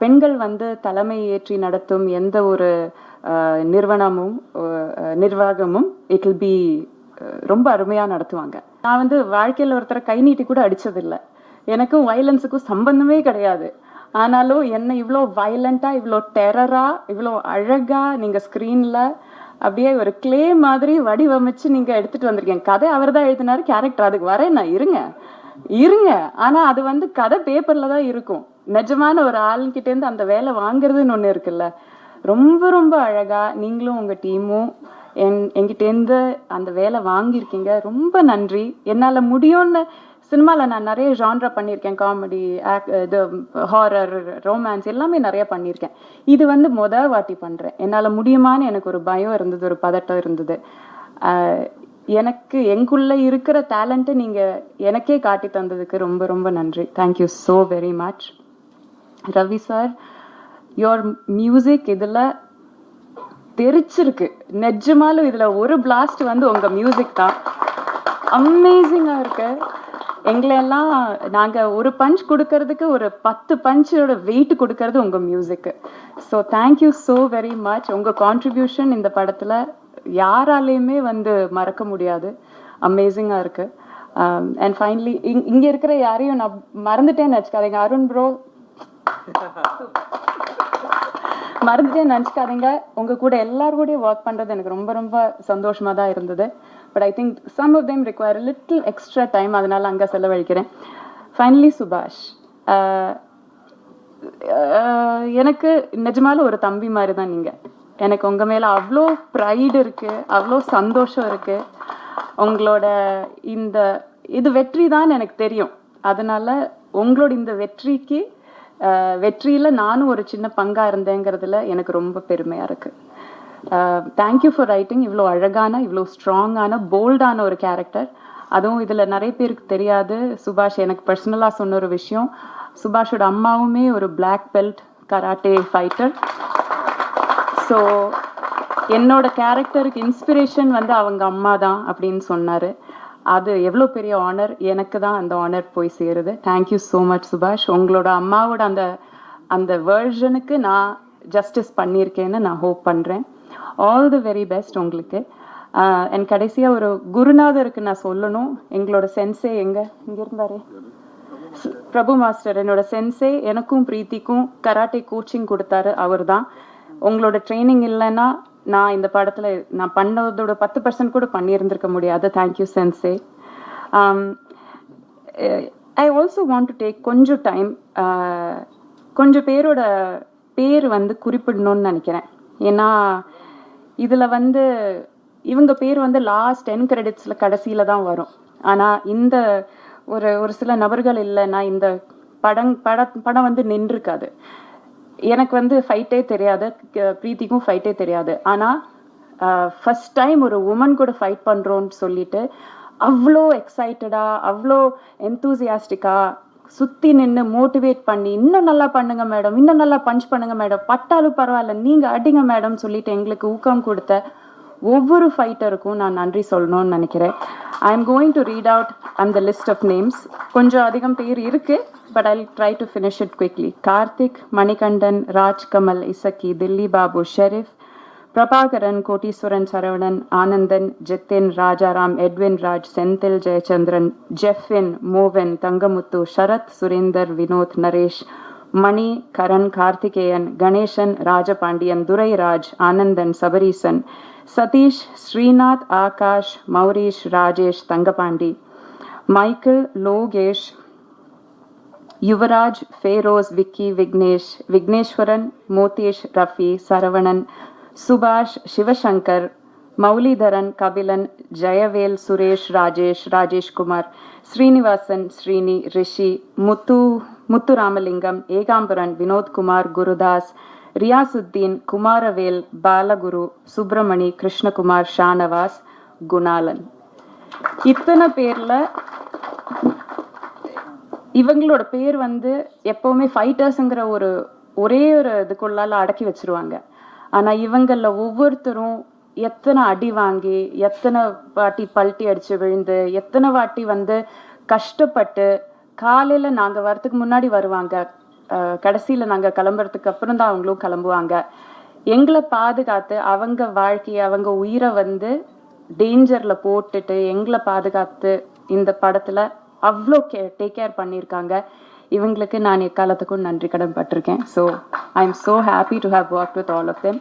பெண்கள் வந்து தலைமை ஏற்றி நடத்தும் எந்த ஒரு நிர்வாகமும் இட் வில் பி ரொம்ப அருமையா நடத்துவாங்க. நான் வந்து வாழ்க்கையில் ஒருத்தரை கை நீட்டி கூட அடிச்சதில்லை. எனக்கும் வயலன்ஸுக்கும் சம்பந்தமே கிடையாது. ஆனாலும் என்ன இவ்வளோ வயலண்டா, இவ்வளோ டெரரா, இவ்வளோ அழகா நீங்க ஸ்க்ரீன்ல அப்படியே ஒரு கிளே மாதிரி வடிவமைச்சு நீங்க எடுத்துட்டு வந்திருக்கீங்க. கதை அவர் தான் எழுதினாரு, கேரக்டர் அதுக்கு வரேன் நான் இருங்க. ஆனா அது வந்து கதை பேப்பர்ல தான் இருக்கும். நிஜமான ஒரு ஆளுங்கிட்ட இருந்து அந்த வேலை வாங்குறதுன்னு ஒண்ணு இருக்குல்ல. ரொம்ப ரொம்ப அழகா நீங்களும் உங்க டீமும் என்கிட்டேருந்து அந்த வேலை வாங்கியிருக்கீங்க. ரொம்ப நன்றி. என்னால முடியும்னு சினிமாவில் நான் நிறைய ஜான்ரா பண்ணியிருக்கேன். காமெடி, இது ஹாரர், ரொமான்ஸ் எல்லாமே நிறைய பண்ணியிருக்கேன். இது வந்து வாட்டி பண்ணுறேன். என்னால் முடியுமான்னு எனக்கு ஒரு பயம் இருந்தது, ஒரு பதட்டம் இருந்தது. எனக்கு எங்குள்ள இருக்கிற டேலண்ட்டை நீங்கள் எனக்கே காட்டி தந்ததுக்கு ரொம்ப ரொம்ப நன்றி. Thank you so very much. Ravi sir, your music இதில் தெரிச்சிருக்கு. நிஜமாலும் இதில் ஒரு பிளாஸ்ட் வந்து உங்கள் மியூசிக் தான். அமேசிங்காக இருக்கு. எங்களெல்லாம் நாங்கள் ஒரு பஞ்ச் கொடுக்கறதுக்கு ஒரு 10 பஞ்சோட வெயிட் கொடுக்கறது உங்கள் மியூசிக்கு. So thank you so very much. உங்கள் கான்ட்ரிபியூஷன் இந்த படத்தில் யாராலையுமே வந்து மறக்க முடியாது. அமேசிங்காக இருக்கு. அண்ட் ஃபைனலி இங்கே இருக்கிற யாரையும் நான் மறந்துட்டேன்னு நினச்சிக்காதீங்க. அருண் ப்ரோ மறந்துட்டேன்னு நினச்சிக்காதீங்க. உங்கள் கூட எல்லாரும் கூடயும் ஒர்க் பண்ணுறது எனக்கு ரொம்ப ரொம்ப சந்தோஷமாக தான் இருந்தது. But I think some of them require little extra time, அதனால அங்கே செலவழிக்கிறேன். ஃபைனலி சுபாஷ், எனக்கு நிஜமாலும் ஒரு தம்பி மாதிரி தான் நீங்கள். எனக்கு உங்கள் மேலே அவ்வளோ ப்ரைடு இருக்குது, அவ்வளோ சந்தோஷம் இருக்குது. உங்களோட இது வெற்றி தான் எனக்கு தெரியும். அதனால் உங்களோட இந்த வெற்றியில் நானும் ஒரு சின்ன பங்காக இருந்தேங்கிறதுல எனக்கு ரொம்ப பெருமையாக இருக்குது. தேங்க்யூ ஃபார் ரைட்டிங் இவ்வளோ அழகான, இவ்வளோ ஸ்ட்ராங்கான, போல்டான ஒரு கேரக்டர். அதுவும் இதில் நிறைய பேருக்கு தெரியாது. சுபாஷ் எனக்கு பர்சனலாக சொன்ன ஒரு விஷயம், சுபாஷோட அம்மாவுமே ஒரு black belt karate fighter. So என்னோட கேரக்டருக்கு இன்ஸ்பிரேஷன் வந்து அவங்க அம்மா தான் அப்படின்னு சொன்னார். அது எவ்வளோ பெரிய ஆனர். எனக்கு தான் அந்த ஆனர் போய் சேருது. தேங்க்யூ ஸோ மச் சுபாஷ். உங்களோட அம்மாவோட அந்த வேர்ஷனுக்கு நான் ஜஸ்டிஸ் பண்ணியிருக்கேன்னு நான் ஹோப் பண்ணுறேன். ஆல் தி வெரி பெஸ்ட் உங்களுக்கு. என் கடைசியாக ஒரு குருநாதருக்கு நான் சொல்லணும். எங்களோட சென்சே இங்கே இருந்தாரே, பிரபு மாஸ்டர், என்னோட சென்சே. எனக்கும் பிரீத்திக்கும் கராட்டே கோச்சிங் கொடுத்தாரு அவர் தான். உங்களோட ட்ரைனிங் இல்லைன்னா நான் இந்த படத்தில் நான் பண்ணதோட 10% கூட பண்ணியிருந்திருக்க முடியாது. Thank you sensei. I also want to take கொஞ்சம் டைம், கொஞ்சம் பேரோட பேர் வந்து குறிப்பிடணும்னு நினைக்கிறேன். ஏன்னா இதில் வந்து இவங்க பேர் வந்து லாஸ்ட் 10 கிரெடிட்ஸில் கடைசியில் தான் வரும். ஆனால் இந்த ஒரு சில நபர்கள் இல்லைன்னா இந்த படம் வந்து நின்றுருக்காது. எனக்கு வந்து ஃபைட்டே தெரியாது, பிரீத்திக்கும் ஃபைட்டே தெரியாது. ஆனால் ஃபஸ்ட் டைம் ஒரு உமன் கூட ஃபைட் பண்ணுறோன்னு சொல்லிட்டு அவ்வளோ எக்ஸைட்டடாக, அவ்வளோ என்தூசியாஸ்டிக்காக சுற்றி நின்று மோட்டிவேட் பண்ணி, இன்னும் நல்லா பண்ணுங்க மேடம், இன்னும் நல்லா பஞ்ச் பண்ணுங்க மேடம், பட்டாலும் பரவாயில்ல நீங்கள் அடிங்க மேடம் சொல்லிட்டு எங்களுக்கு ஊக்கம் கொடுத்த ஒவ்வொரு ஃபைட்டருக்கும் நான் நன்றி சொல்லணும்னு நினைக்கிறேன். I am going to read out அந்த லிஸ்ட் ஆஃப் நேம்ஸ். கொஞ்சம் அதிகம் பேர் இருக்குது, but I'll try to finish it quickly. Karthik, Manikandan, Raj Kamal, Isaki, Dilli Babu, Sharif, Prabhakaran, Koteswaran, Saravanan, Anandan, Jitin, Rajaram, Edwin Raj, Senthil, Jayachandran, Jeffin, Movin, Tangamuttu, Sharath, Surinder, Vinod, Naresh, Mani, Karan, Karthikeyan, Ganeshan, Rajapandian, Durai Raj, Anandan, Sabarisan, Satish, Srinath, Akash, Maurish, Rajesh, Tangapandi, Michael, Logesh, Yuvraj, Feroz, Vicky, Vignesh, Vigneswaran, மோதேஷ், Rafi, Saravanan, சுபாஷ், சிவசங்கர், மௌலிதரன், கபிலன், ஜெயவேல், சுரேஷ், ராஜேஷ், ராஜேஷ்குமார், ஸ்ரீனிவாசன், ஸ்ரீனி, ரிஷி, முத்துராமலிங்கம், ஏகாம்பரன், வினோத்குமார், குருதாஸ், ரியாசுத்தீன், குமாரவேல், பாலகுரு, சுப்பிரமணி, கிருஷ்ணகுமார், ஷானவாஸ், குணாலன். இத்தனை பேரில் இவங்களோட பேர் வந்து எப்போவுமே ஃபைட்டர்ஸுங்கிற ஒரே ஒரு இதுக்குள்ளால அடக்கி வச்சிருவாங்க. ஆனால் இவங்களில் ஒவ்வொருத்தரும் எத்தனை அடி வாங்கி, எத்தனை வாட்டி பல்ட்டி அடித்து விழுந்து, எத்தனை வாட்டி வந்து கஷ்டப்பட்டு காலையில் நாங்கள் வரத்துக்கு முன்னாடி வருவாங்க, கடைசியில் நாங்கள் கிளம்புறதுக்கு அப்புறம் தான் அவங்களும் கிளம்புவாங்க. எங்களை பாதுகாத்து அவங்க வாழ்க்கையை அவங்க உயிரை வந்து டேஞ்சரில் போட்டுட்டு எங்களை பாதுகாத்து இந்த படத்தில் அவ்வளோ டேக் கேர் பண்ணியிருக்காங்க. இவங்களுக்கு நான் எக்காலத்துக்கும் நன்றி கடன் பட்டிருக்கேன். So I am so happy to have work with all of them.